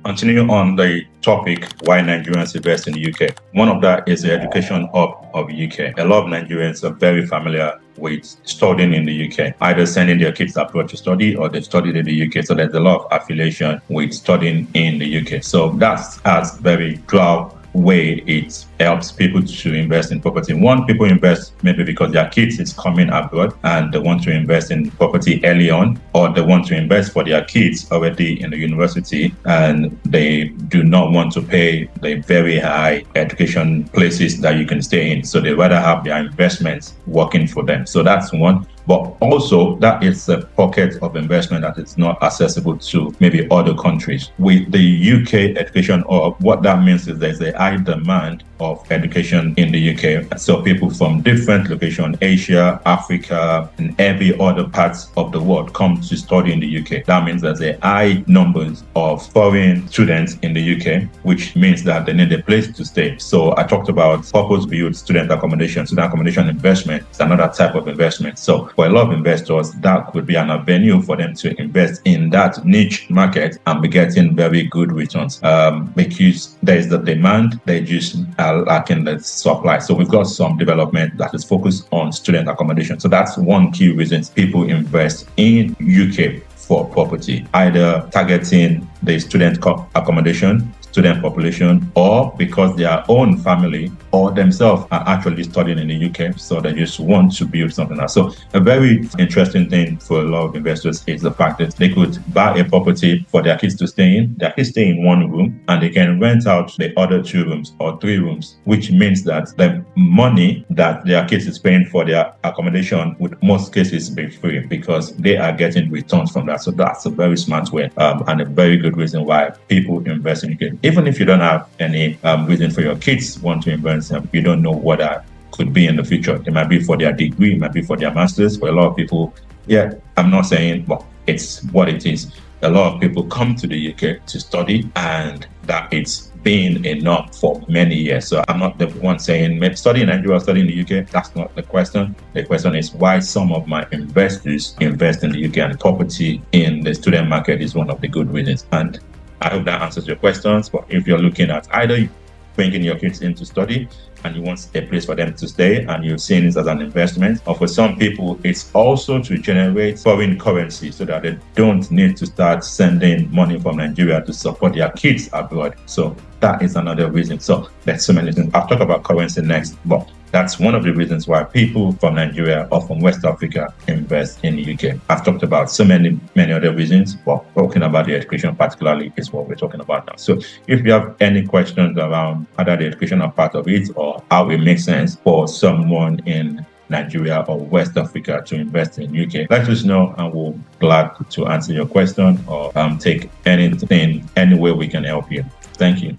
Continuing on the topic, why Nigerians invest in the UK. One of that is the education hub of UK. A lot of Nigerians are very familiar with studying in the UK, either sending their kids abroad to study or they've studied in the UK. So there's a lot of affiliation with studying in the UK. So that's very dual way it helps people to invest in property. One, people invest maybe because their kids is coming abroad and they want to invest in property early on, or they want to invest for their kids already in the university and they do not want to pay the very high education places that you can stay in. So they rather have their investments working for them. So that's one. But also that is a pocket of investment that is not accessible to maybe other countries. With the UK education, or what that means is there's a high demand of education in the UK. So people from different locations, Asia, Africa, and every other parts of the world come to study in the UK. That means there's a high numbers of foreign students in the UK, which means that they need a place to stay. So I talked about purpose-built student accommodation. Student accommodation investment is another type of investment. So for a lot of investors, that could be an avenue for them to invest in that niche market and be getting very good returns because there is the demand, they just are lacking the supply. So we've got some development that is focused on student accommodation. So that's one key reason people invest in UK for property, either targeting the student accommodation, student population, or because their own family or themselves are actually studying in the UK, so they just want to build something else. So a very interesting thing for a lot of investors is the fact that they could buy a property for their kids to stay in. Their kids stay in one room and they can rent out the other 2 rooms or 3 rooms, which means that the money that their kids is paying for their accommodation would most cases be free because they are getting returns from that. So that's a very smart way and a very good reason why people invest in UK. Even if you don't have any reason for your kids want to invest, you don't know what that could be in the future. It might be for their degree, it might be for their masters. For a lot of people, I'm not saying, well, it's what it is. A lot of people come to the UK to study and that it's been enough for many years. So I'm not the one saying maybe study in Nigeria, study in the UK. That's not the question. The question is why some of my investors invest in the UK, and property in the student market is one of the good reasons. And I hope that answers your questions. But if you're looking at either bringing your kids in to study and you want a place for them to stay and you're seeing this as an investment, or for some people it's also to generate foreign currency so that they don't need to start sending money from Nigeria to support their kids abroad. So that is another reason. So there's so many things. I'll talk about currency next, but that's one of the reasons why people from Nigeria or from West Africa invest in the UK. I've talked about so many other reasons, but talking about the education particularly is what we're talking about now. So if you have any questions around either the educational part of it or how it makes sense for someone in Nigeria or West Africa to invest in UK, let us know and we'll be glad to answer your question or take anything, any way we can help you. Thank you.